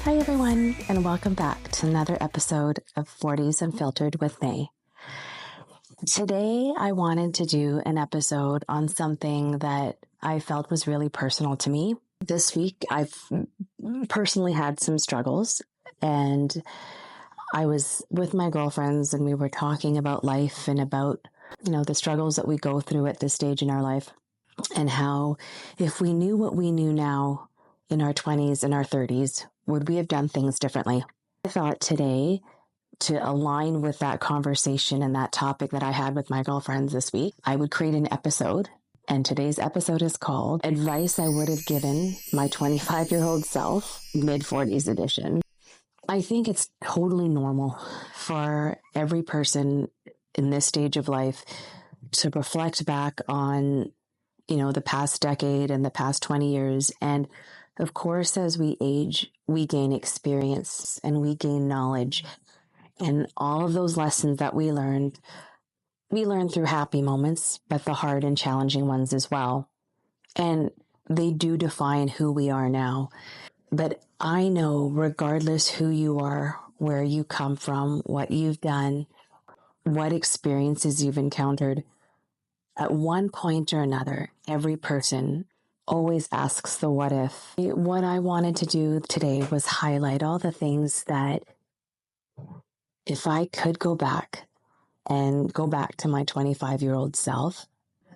Hi everyone, and welcome back to another episode of 40's Unfiltered with May. Today I wanted to do an episode on something that I felt was really personal to me. This week I've personally had some struggles, and I was with my girlfriends and we were talking about life and about, the struggles that we go through at this stage in our life, and how if we knew what we knew now in our 20s and our 30s, would we have done things differently? I thought today, to align with that conversation and that topic that I had with my girlfriends this week, I would create an episode. And today's episode is called Advice I Would Have Given My 25-Year-Old Self, Mid-40s Edition. I think it's totally normal for every person in this stage of life to reflect back on, the past decade and the past 20 years. And of course, as we age, we gain experience and we gain knowledge. And all of those lessons that we learn through happy moments, but the hard and challenging ones as well. And they do define who we are now. But I know, regardless who you are, where you come from, what you've done, what experiences you've encountered, at one point or another, every person always asks the what if. What I wanted to do today was highlight all the things that, if I could go back and go back to my 25-year-old self,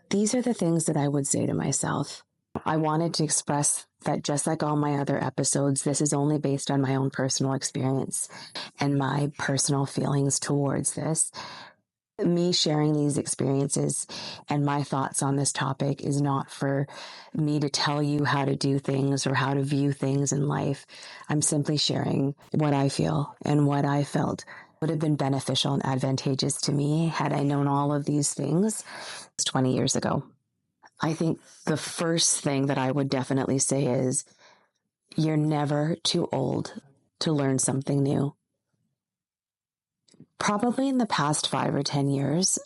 these are the things that I would say to myself. I wanted to express that, just like all my other episodes, this is only based on my own personal experience and my personal feelings towards this. Me sharing these experiences and my thoughts on this topic is not for me to tell you how to do things or how to view things in life. I'm simply sharing what I feel and what I felt would have been beneficial and advantageous to me had I known all of these things 20 years ago. I think the first thing that I would definitely say is you're never too old to learn something new. Probably in the past 5 or 10 years,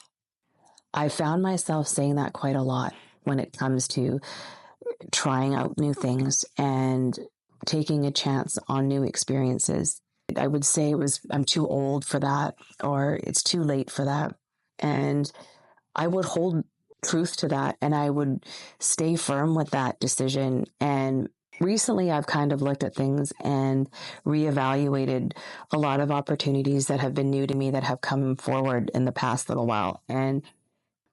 I found myself saying that quite a lot when it comes to trying out new things and taking a chance on new experiences. I would say I'm too old for that, or it's too late for that. And I would hold truth to that, and I would stay firm with that decision. And recently I've kind of looked at things and reevaluated a lot of opportunities that have been new to me that have come forward in the past little while. And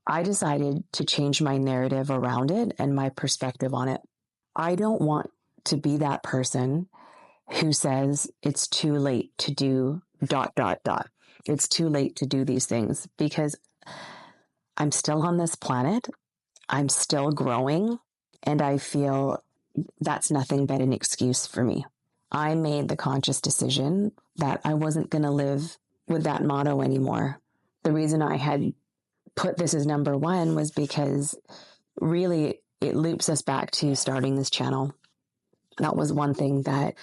I decided to change my narrative around it and my perspective on it. I don't want to be that person who says it's too late to do ... It's too late to do these things, because I'm still on this planet. I'm still growing, and I feel that's nothing but an excuse for me. I made the conscious decision that I wasn't going to live with that motto anymore. The reason I had put this as number one was because really it loops us back to starting this channel. That was one thing that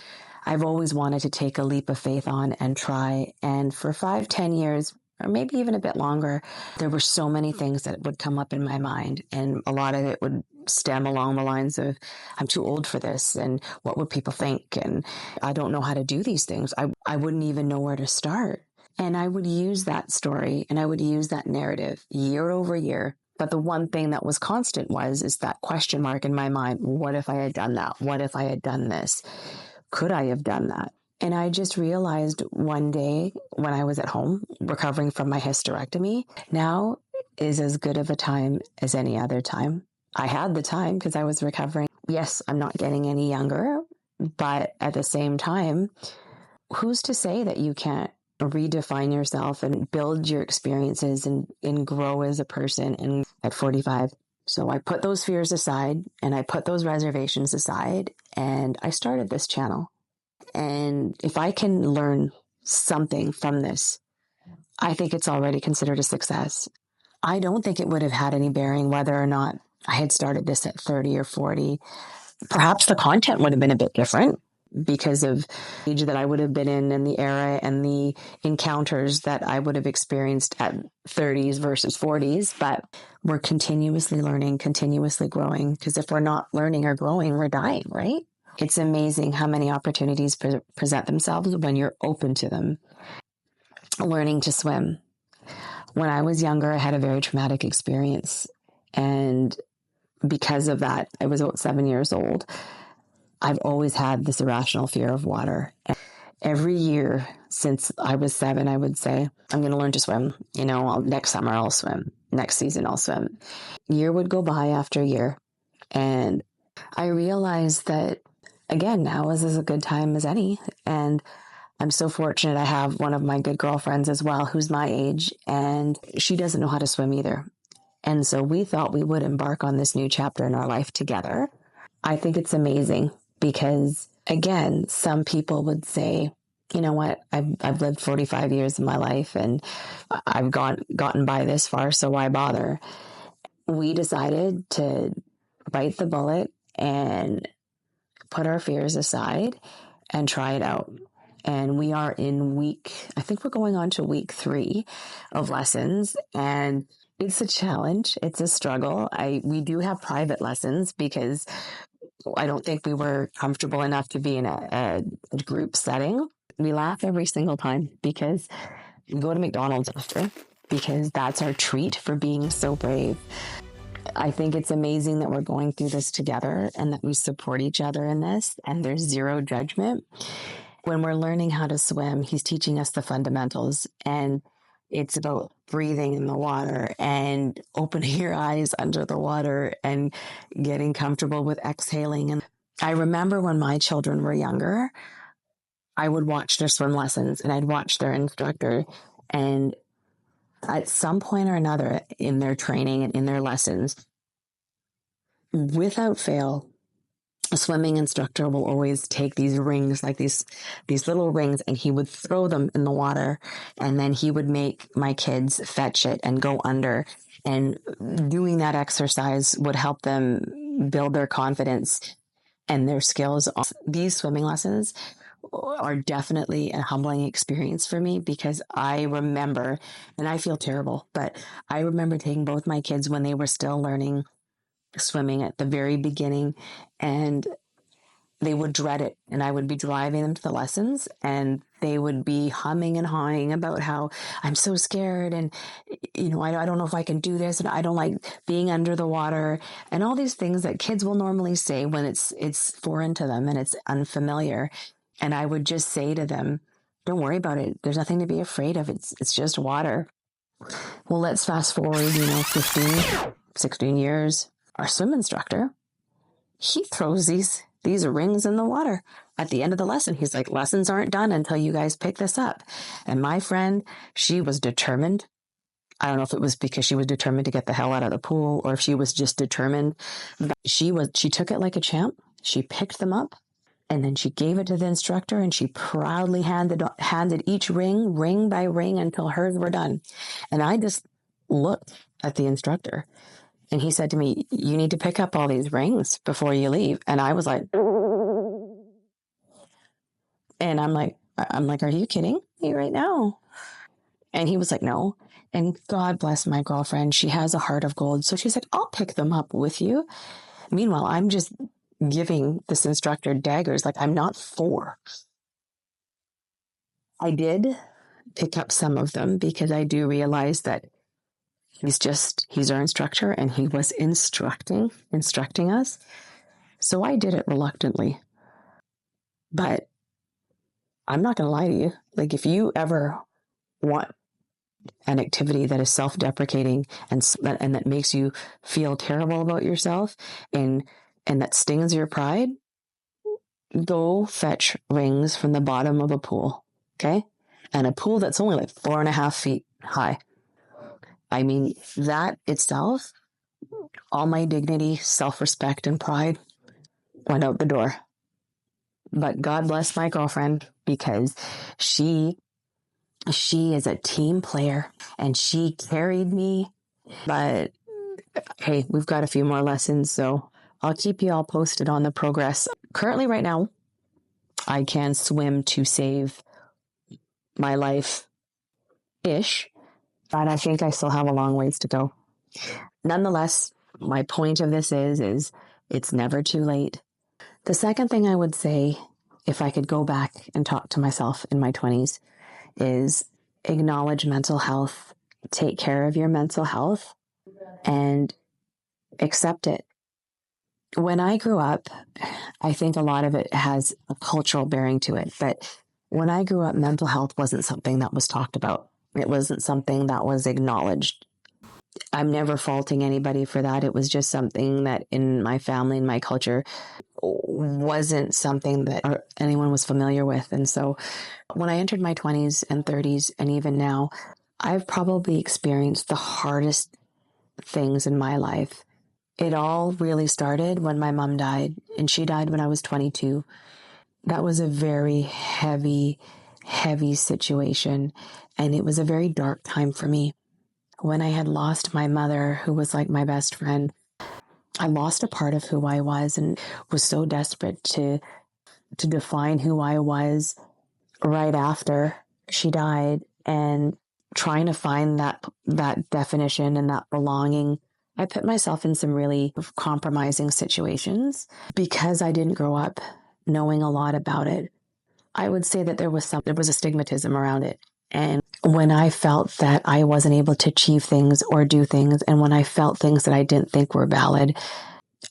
I've always wanted to take a leap of faith on and try. And for 5-10 years, or maybe even a bit longer, there were so many things that would come up in my mind. And a lot of it would stem along the lines of, I'm too old for this, and what would people think? And I don't know how to do these things. I wouldn't even know where to start. And I would use that story and I would use that narrative year over year. But the one thing that was constant is that question mark in my mind. What if I had done that? What if I had done this? Could I have done that? And I just realized one day when I was at home recovering from my hysterectomy, now is as good of a time as any other time. I had the time because I was recovering. Yes, I'm not getting any younger, but at the same time, who's to say that you can't redefine yourself and build your experiences and grow as a person and at 45. So I put those fears aside and I put those reservations aside, and I started this channel. And if I can learn something from this, I think it's already considered a success. I don't think it would have had any bearing whether or not I had started this at 30 or 40. Perhaps the content would have been a bit different because of the age that I would have been in and the era and the encounters that I would have experienced at 30s versus 40s. But we're continuously learning, continuously growing, because if we're not learning or growing, we're dying, right? It's amazing how many opportunities present themselves when you're open to them. Learning to swim. When I was younger, I had a very traumatic experience. And because of that, I was about 7 years old. I've always had this irrational fear of water. And every year since I was 7, I would say, I'm going to learn to swim. Next summer I'll swim. Next season I'll swim. Year would go by after year. And I realized that, again, now is as a good time as any. And I'm so fortunate I have one of my good girlfriends as well, who's my age, and she doesn't know how to swim either. And so we thought we would embark on this new chapter in our life together. I think it's amazing because, again, some people would say, you know what, I've lived 45 years of my life and I've gotten by this far, so why bother? We decided to bite the bullet and put our fears aside and try it out. And we are I think we're going on to week 3 of lessons, and it's a challenge. It's a struggle. We do have private lessons because I don't think we were comfortable enough to be in a group setting. We laugh every single time because we go to McDonald's after, because that's our treat for being so brave. I think it's amazing that we're going through this together and that we support each other in this, and there's zero judgment. When we're learning how to swim, he's teaching us the fundamentals, and it's about breathing in the water and opening your eyes under the water and getting comfortable with exhaling. And I remember when my children were younger, I would watch their swim lessons and I'd watch their instructor, and at some point or another in their training and in their lessons, without fail, a swimming instructor will always take these rings, like these little rings, and he would throw them in the water, and then he would make my kids fetch it and go under. And doing that exercise would help them build their confidence and their skills. These swimming lessons are definitely a humbling experience for me, because I remember, and I feel terrible, but I remember taking both my kids when they were still learning swimming at the very beginning, and they would dread it. And I would be driving them to the lessons and they would be humming and hawing about how I'm so scared. And, I don't know if I can do this. And I don't like being under the water, and all these things that kids will normally say when it's foreign to them and it's unfamiliar. And I would just say to them, don't worry about it. There's nothing to be afraid of. It's just water. Well, let's fast forward, 15, 16 years. Our swim instructor, he throws these rings in the water at the end of the lesson. He's like, lessons aren't done until you guys pick this up. And my friend, she was determined. I don't know if it was because she was determined to get the hell out of the pool, or if she was just determined. She took it like a champ. She picked them up, and then she gave it to the instructor, and she proudly handed each ring by ring, until hers were done. And I just looked at the instructor, and he said to me, you need to pick up all these rings before you leave. And I was like, and I'm like, are you kidding me right now? And he was like, no. And God bless my girlfriend. She has a heart of gold. So she's like, I'll pick them up with you. Meanwhile, I'm just giving this instructor daggers. Like, I'm not 4. I did pick up some of them because I do realize that he's our instructor, and he was instructing us. So I did it reluctantly. But I'm not going to lie to you. Like, if you ever want an activity that is self-deprecating and that makes you feel terrible about yourself and that stings your pride, go fetch rings from the bottom of a pool. Okay? And a pool that's only like 4.5 feet high. I mean, that itself, all my dignity, self-respect, and pride went out the door. But God bless my girlfriend, because she is a team player and she carried me. But hey, we've got a few more lessons, so I'll keep you all posted on the progress. Currently, right now, I can swim to save my life-ish, but I think I still have a long ways to go. Nonetheless, my point of this is it's never too late The second thing I would say, if I could go back and talk to myself in my 20s, is acknowledge mental health, take care of your mental health, and accept it. When I grew up, I think a lot of it has a cultural bearing to it, but when I grew up, mental health wasn't something that was talked about. It wasn't something that was acknowledged. I'm never faulting anybody for that. It was just something that in my family and my culture wasn't something that anyone was familiar with. And so when I entered my 20s and 30s, and even now, I've probably experienced the hardest things in my life. It all really started when my mom died, and she died when I was 22. That was a very heavy, heavy situation, and it was a very dark time for me. When I had lost my mother, who was like my best friend, I lost a part of who I was and was so desperate to define who I was right after she died, and trying to find that definition and that belonging. I put myself in some really compromising situations because I didn't grow up knowing a lot about it. I would say that there was a stigmatism around it. And when I felt that I wasn't able to achieve things or do things, and when I felt things that I didn't think were valid,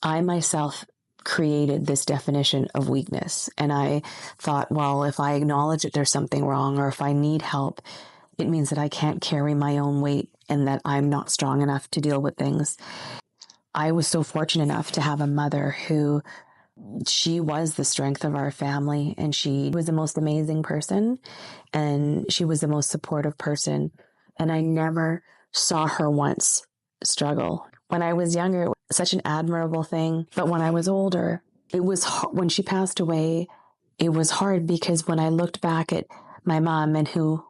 I myself created this definition of weakness. And I thought, well, if I acknowledge that there's something wrong, or if I need help, it means that I can't carry my own weight and that I'm not strong enough to deal with things. I was so fortunate enough to have a mother who, she was the strength of our family, and she was the most amazing person, and she was the most supportive person. And I never saw her once struggle. When I was younger, it was such an admirable thing. But when I was older, it was when she passed away, it was hard, because when I looked back at my mom, and who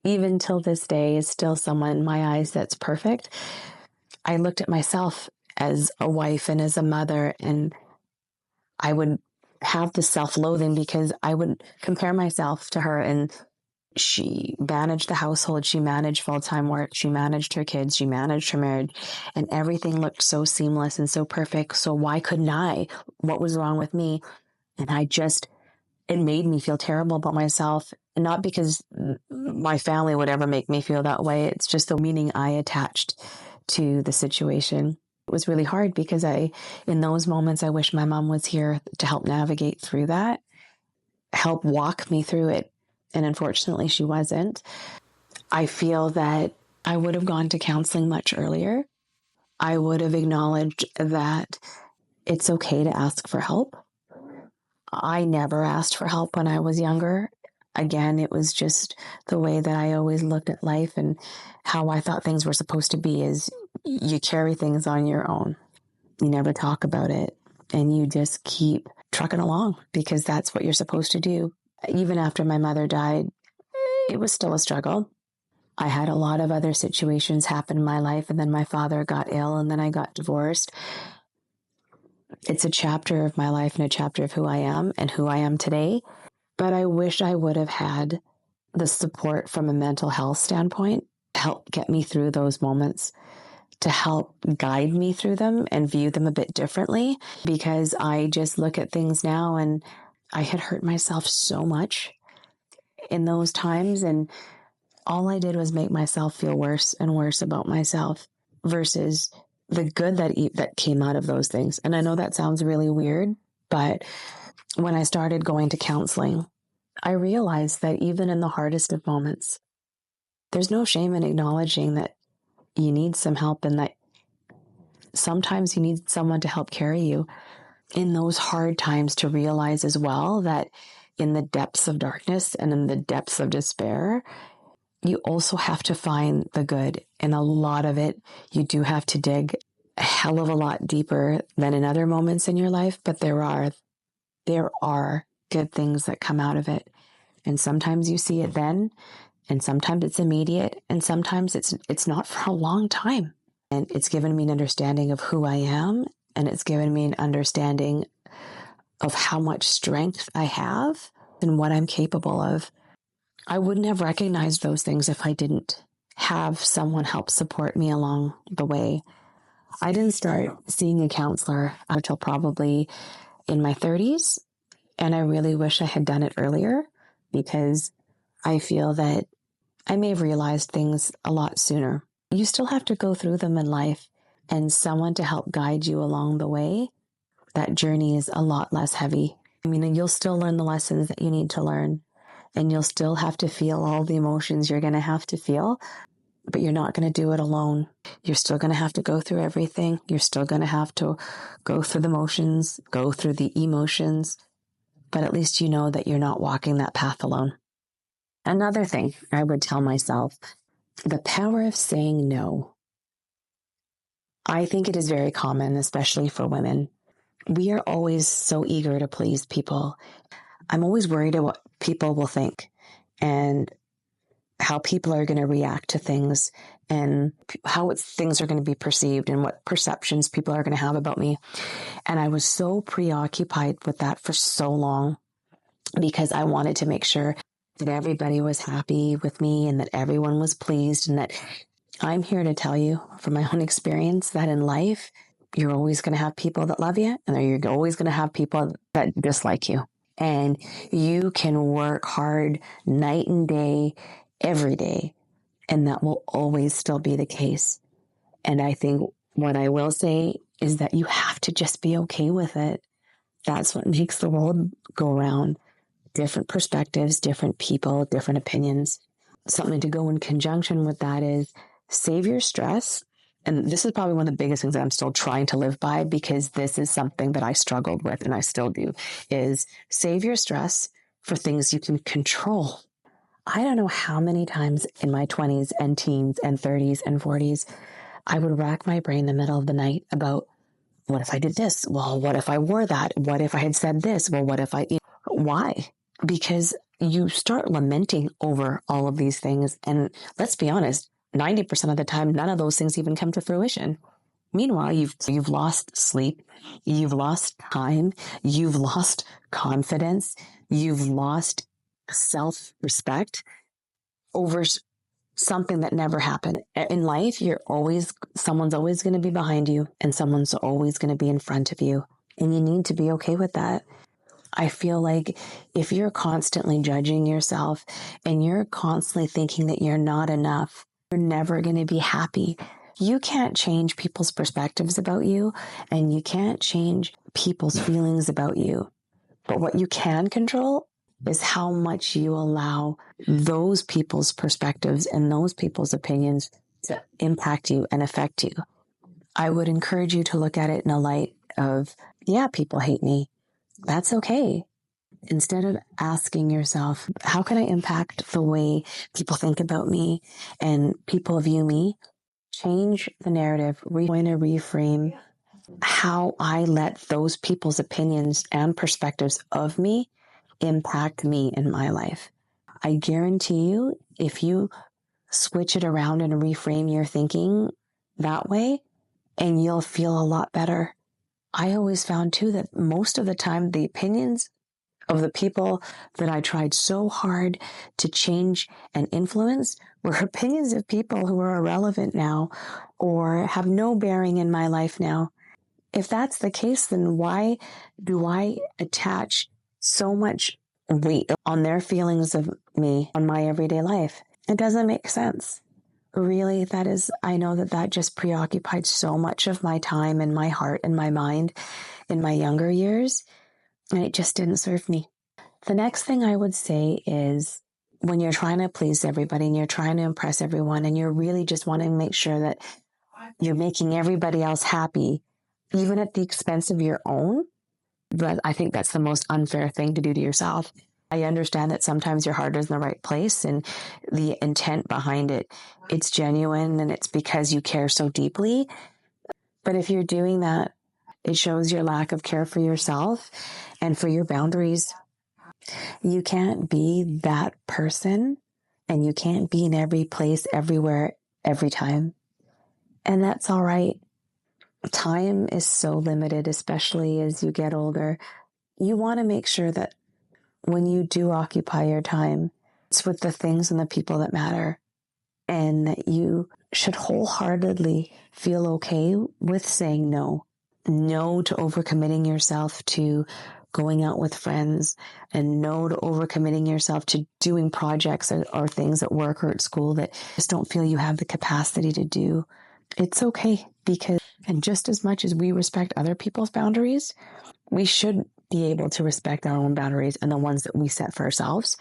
even till this day is still someone in my eyes that's perfect, I looked at myself as a wife and as a mother, and I would have this self-loathing because I would compare myself to her. And she managed the household, she managed full-time work, she managed her kids, she managed her marriage, and everything looked so seamless and so perfect. So why couldn't I? What was wrong with me? And it made me feel terrible about myself. And not because my family would ever make me feel that way. It's just the meaning I attached to the situation. It was really hard because in those moments, I wish my mom was here to help navigate through that, help walk me through it. And unfortunately, she wasn't. I feel that I would have gone to counseling much earlier. I would have acknowledged that it's okay to ask for help. I never asked for help when I was younger. Again, it was just the way that I always looked at life, and how I thought things were supposed to be is you carry things on your own. You never talk about it, and you just keep trucking along because that's what you're supposed to do. Even after my mother died, it was still a struggle. I had a lot of other situations happen in my life, and then my father got ill, and then I got divorced. It's a chapter of my life and a chapter of who I am and who I am today. But I wish I would have had the support from a mental health standpoint to help get me through those moments, to help guide me through them and view them a bit differently, because I just look at things now, and I had hurt myself so much in those times, and all I did was make myself feel worse and worse about myself versus the good that came out of those things. And I know that sounds really weird, but when I started going to counseling, I realized that even in the hardest of moments, there's no shame in acknowledging that you need some help, and that sometimes you need someone to help carry you in those hard times, to realize as well that in the depths of darkness and in the depths of despair, you also have to find the good. And a lot of it, you do have to dig a hell of a lot deeper than in other moments in your life, but there are good things that come out of it. And sometimes you see it then, and sometimes it's immediate, and sometimes it's not for a long time. And it's given me an understanding of who I am, and it's given me an understanding of how much strength I have and what I'm capable of. I wouldn't have recognized those things if I didn't have someone help support me along the way. I didn't start seeing a counselor until probably in my 30s, and I really wish I had done it earlier, because I feel that I may have realized things a lot sooner. You still have to go through them in life, and someone to help guide you along the way. That journey is a lot less heavy. I mean, you'll still learn the lessons that you need to learn, and you'll still have to feel all the emotions you're going to have to feel, but you're not going to do it alone. You're still going to have to go through everything. You're still going to have to go through the motions, go through the emotions, but at least you know that you're not walking that path alone. Another thing I would tell myself, the power of saying no. I think it is very common, especially for women. We are always so eager to please people. I'm always worried about what people will think and how people are going to react to things and how things are going to be perceived and what perceptions people are going to have about me. And I was so preoccupied with that for so long because I wanted to make sure that everybody was happy with me and that everyone was pleased, and that I'm here to tell you from my own experience that in life, you're always going to have people that love you, and you're always going to have people that dislike you. And you can work hard night and day, every day, and that will always still be the case. And I think what I will say is that you have to just be okay with it. That's what makes the world go round. Different perspectives, different people, different opinions. Something to go in conjunction with that is save your stress. And this is probably one of the biggest things that I'm still trying to live by, because this is something that I struggled with and I still do, is save your stress for things you can control. I don't know how many times in my 20s and teens and 30s and 40s, I would rack my brain in the middle of the night about, what if I did this? Well, what if I wore that? What if I had said this? Well, what if I... Why? Because you start lamenting over all of these things. And let's be honest, 90% of the time, none of those things even come to fruition. Meanwhile, you've lost sleep, you've lost time, you've lost confidence, you've lost self-respect over something that never happened. In life, someone's always going to be behind you and someone's always going to be in front of you. And you need to be okay with that. I feel like if you're constantly judging yourself and you're constantly thinking that you're not enough, you're never going to be happy. You can't change people's perspectives about you, and you can't change people's feelings about you. But what you can control is how much you allow those people's perspectives and those people's opinions to impact you and affect you. I would encourage you to look at it in a light of, yeah, people hate me. That's okay. Instead of asking yourself, how can I impact the way people think about me and people view me? Change the narrative, reframe how I let those people's opinions and perspectives of me impact me in my life. I guarantee you, if you switch it around and reframe your thinking that way, and you'll feel a lot better. I always found too that most of the time, the opinions of the people that I tried so hard to change and influence were opinions of people who are irrelevant now or have no bearing in my life now. If that's the case, then why do I attach so much weight on their feelings of me on my everyday life? It doesn't make sense. Really, I know that just preoccupied so much of my time and my heart and my mind in my younger years, and it just didn't serve me. The next thing I would say is, when you're trying to please everybody and you're trying to impress everyone and you're really just wanting to make sure that you're making everybody else happy, even at the expense of your own, but I think that's the most unfair thing to do to yourself. I understand that sometimes your heart is in the right place and the intent behind it, it's genuine and it's because you care so deeply. But if you're doing that, it shows your lack of care for yourself and for your boundaries. You can't be that person, and you can't be in every place, everywhere, every time. And that's all right. Time is so limited, especially as you get older. You want to make sure that when you do occupy your time, it's with the things and the people that matter, and that you should wholeheartedly feel okay with saying no. No to overcommitting yourself to going out with friends, and no to overcommitting yourself to doing projects or things at work or at school that just don't feel you have the capacity to do. It's okay, because, and just as much as we respect other people's boundaries, we should be able to respect our own boundaries and the ones that we set for ourselves,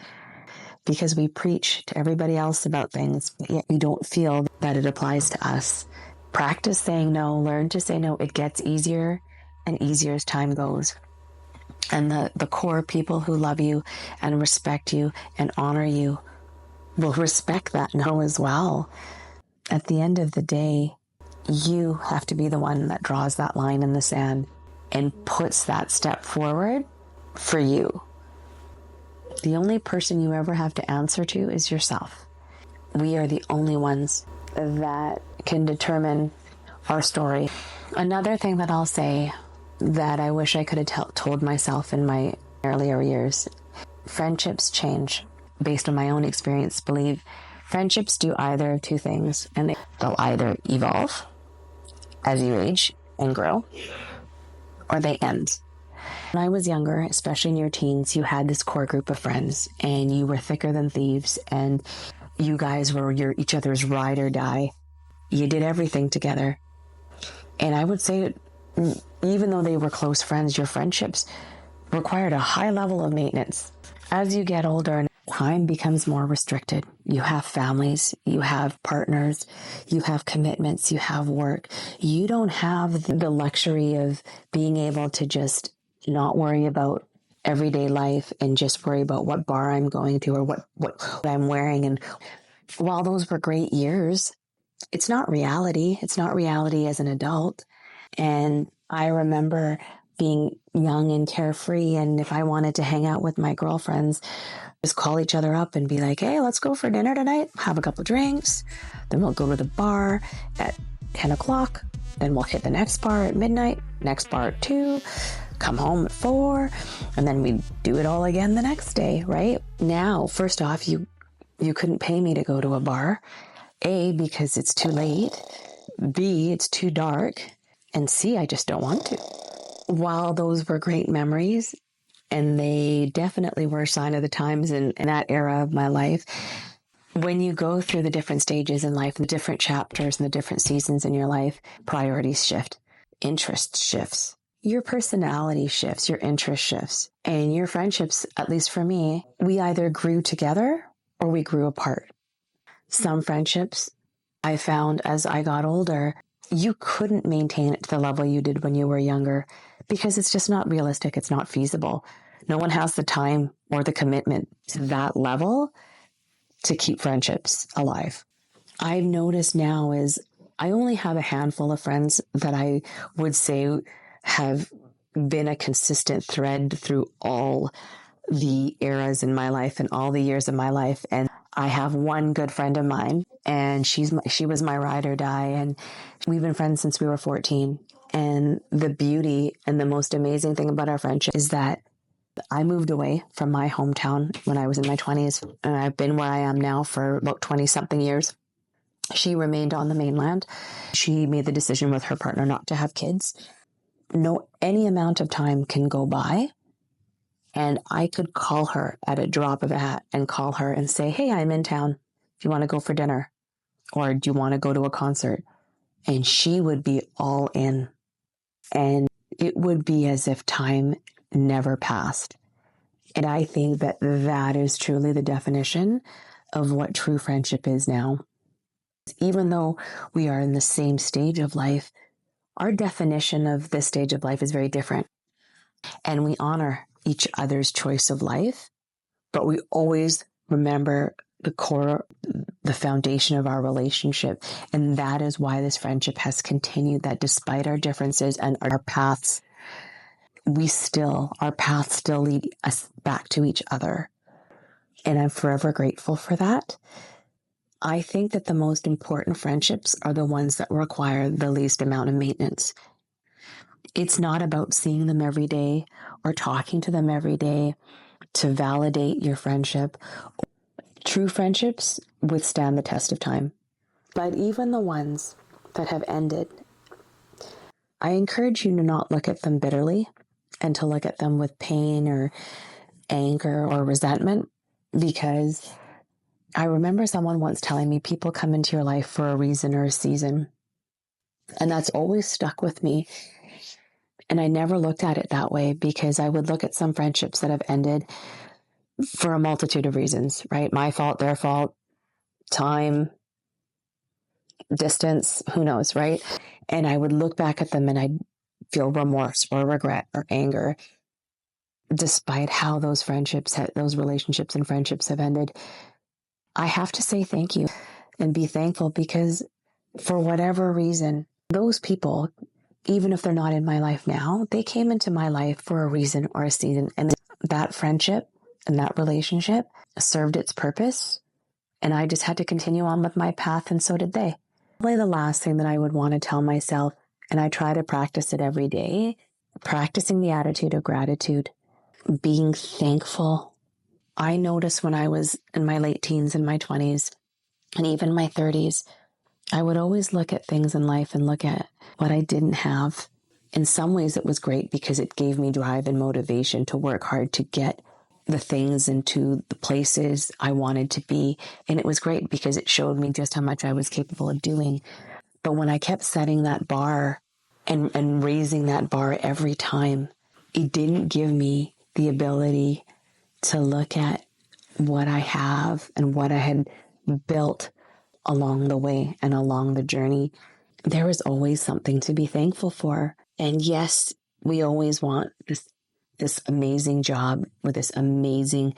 because we preach to everybody else about things, but yet we don't feel that it applies to us. Practice saying no, learn to say no. It gets easier and easier as time goes. And the core people who love you and respect you and honor you will respect that no as well. At the end of the day, you have to be the one that draws that line in the sand and puts that step forward for you. The only person you ever have to answer to is yourself. We are the only ones that can determine our story. Another thing that I'll say that I wish I could have told myself in my earlier years: friendships change. Based on my own experience, believe friendships do either of two things, and they'll either evolve as you age and grow, or they end. When I was younger, especially in your teens, you had this core group of friends, and you were thicker than thieves, and you guys were each other's ride or die. You did everything together. And I would say, even though they were close friends, your friendships required a high level of maintenance. As you get older, time becomes more restricted. You have families, you have partners, you have commitments, you have work. You don't have the luxury of being able to just not worry about everyday life and just worry about what bar I'm going to or what I'm wearing. And while those were great years, it's not reality. It's not reality as an adult. And I remember being young and carefree, and if I wanted to hang out with my girlfriends, just call each other up and be like, hey, let's go for dinner tonight, have a couple drinks, then we'll go to the bar at 10 o'clock, then we'll hit the next bar at midnight, next bar at 2, come home at 4, and then we do it all again the next day, right? Now, first off, you couldn't pay me to go to a bar. A, because it's too late. B, it's too dark. And C, I just don't want to. While those were great memories, and they definitely were a sign of the times in that era of my life, when you go through the different stages in life, the different chapters and the different seasons in your life, priorities shift, interest shifts, your personality shifts, your interest shifts, and your friendships, at least for me, we either grew together or we grew apart. Some friendships I found as I got older, you couldn't maintain it to the level you did when you were younger, because it's just not realistic. It's not feasible. No one has the time or the commitment to that level to keep friendships alive. I've noticed now is I only have a handful of friends that I would say have been a consistent thread through all the eras in my life and all the years of my life. And I have one good friend of mine, and she was my ride or die. And we've been friends since we were 14. And the beauty and the most amazing thing about our friendship is that I moved away from my hometown when I was in my 20s, and I've been where I am now for about 20 something years. She remained on the mainland. She made the decision with her partner not to have kids. Any amount of time can go by, and I could call her at a drop of a hat and call her and say, hey, I'm in town. Do you want to go for dinner? Or do you want to go to a concert? And she would be all in. And it would be as if time never passed. And I think that that is truly the definition of what true friendship is now. Even though we are in the same stage of life, our definition of this stage of life is very different. And we honor each other's choice of life, but we always remember the core, the foundation of our relationship. And that is why this friendship has continued, that despite our differences and our paths, our paths still lead us back to each other. And I'm forever grateful for that. I think that the most important friendships are the ones that require the least amount of maintenance. It's not about seeing them every day or talking to them every day to validate your friendship. True friendships withstand the test of time. But even the ones that have ended, I encourage you to not look at them bitterly and to look at them with pain or anger or resentment, because I remember someone once telling me people come into your life for a reason or a season. And that's always stuck with me. And I never looked at it that way, because I would look at some friendships that have ended for a multitude of reasons, right? My fault, their fault, time, distance, who knows, right? And I would look back at them and I'd feel remorse or regret or anger, despite how those those relationships and friendships have ended. I have to say thank you and be thankful, because for whatever reason, those people, even if they're not in my life now, they came into my life for a reason or a season. And that friendship and that relationship served its purpose. And I just had to continue on with my path, and so did they. Probably the last thing that I would want to tell myself, and I try to practice it every day, practicing the attitude of gratitude, being thankful. I noticed when I was in my late teens and my 20s and even my 30s, I would always look at things in life and look at what I didn't have. In some ways, it was great because it gave me drive and motivation to work hard to get the things into the places I wanted to be. And it was great because it showed me just how much I was capable of doing. But when I kept setting that bar and raising that bar every time, it didn't give me the ability to look at what I have and what I had built along the way and along the journey. There is always something to be thankful for. And yes, we always want this amazing job with this amazing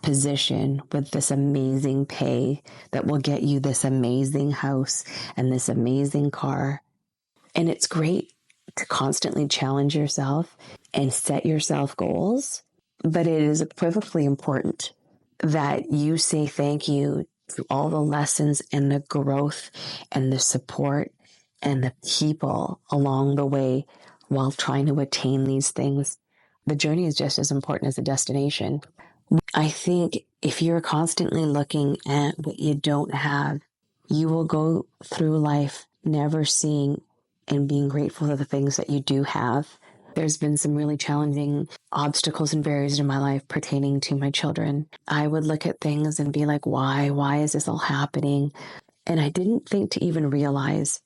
position, with this amazing pay that will get you this amazing house and this amazing car. And it's great to constantly challenge yourself and set yourself goals. But it is equivocally important that you say thank you to all the lessons and the growth and the support and the people along the way while trying to attain these things. The journey is just as important as the destination. I think if you're constantly looking at what you don't have, you will go through life never seeing and being grateful for the things that you do have. There's been some really challenging obstacles and barriers in my life pertaining to my children. I would look at things and be like, why? Why is this all happening? And I didn't think to even realize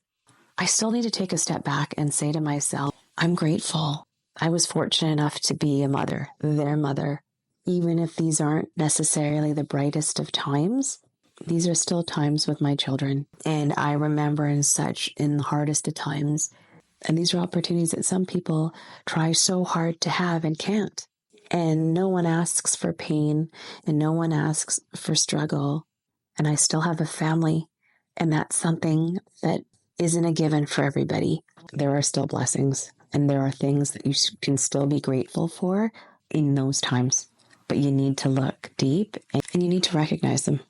I still need to take a step back and say to myself, I'm grateful. I was fortunate enough to be a mother, their mother. Even if these aren't necessarily the brightest of times, these are still times with my children. And I remember in the hardest of times, and these are opportunities that some people try so hard to have and can't. And no one asks for pain and no one asks for struggle. And I still have a family. And that's something that isn't a given for everybody. There are still blessings and there are things that you can still be grateful for in those times. But you need to look deep and you need to recognize them.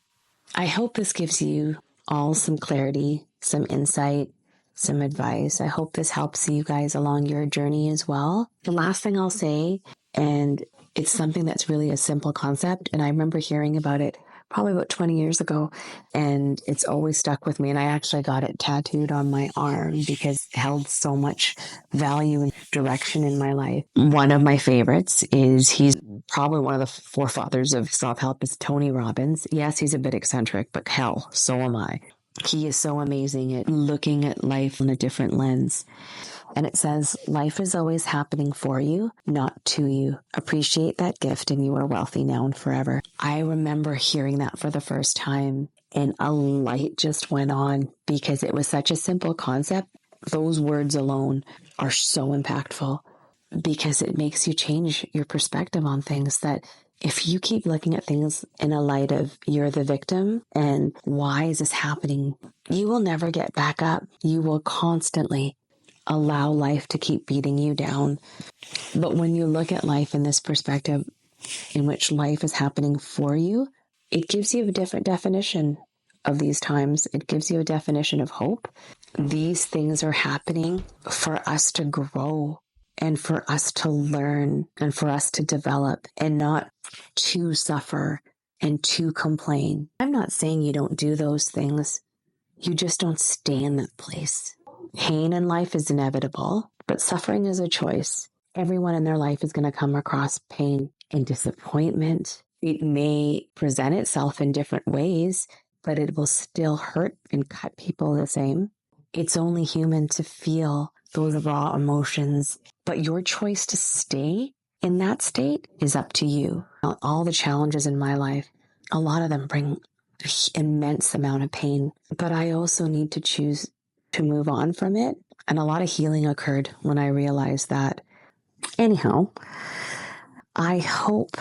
I hope this gives you all some clarity, some insight, some advice. I hope this helps you guys along your journey as well. The last thing I'll say, and it's something that's really a simple concept, and I remember hearing about it probably about 20 years ago, and it's always stuck with me. And I actually got it tattooed on my arm because it held so much value and direction in my life. One of my favorites is, he's probably one of the forefathers of self-help, is Tony Robbins. Yes, he's a bit eccentric, but hell, so am I. He is so amazing at looking at life in a different lens. And it says, life is always happening for you, not to you. Appreciate that gift and you are wealthy now and forever. I remember hearing that for the first time and a light just went on because it was such a simple concept. Those words alone are so impactful because it makes you change your perspective on things. That if you keep looking at things in a light of you're the victim and why is this happening, you will never get back up. You will constantly allow life to keep beating you down. But when you look at life in this perspective in which life is happening for you, it gives you a different definition of these times. It gives you a definition of hope. These things are happening for us to grow and for us to learn and for us to develop and not to suffer and to complain. I'm not saying you don't do those things. You just don't stay in that place. Pain in life is inevitable, but suffering is a choice. Everyone in their life is going to come across pain and disappointment. It may present itself in different ways, but it will still hurt and cut people the same. It's only human to feel those raw emotions, but your choice to stay in that state is up to you. All the challenges in my life, a lot of them bring immense amount of pain, but I also need to choose to move on from it. And a lot of healing occurred when I realized that. Anyhow, I hope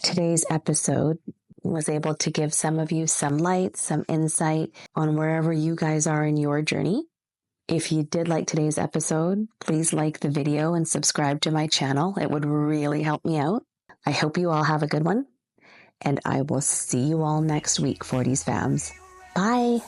today's episode was able to give some of you some light, some insight on wherever you guys are in your journey. If you did like today's episode, please like the video and subscribe to my channel. It would really help me out. I hope you all have a good one, and I will see you all next week, 40's fams. Bye.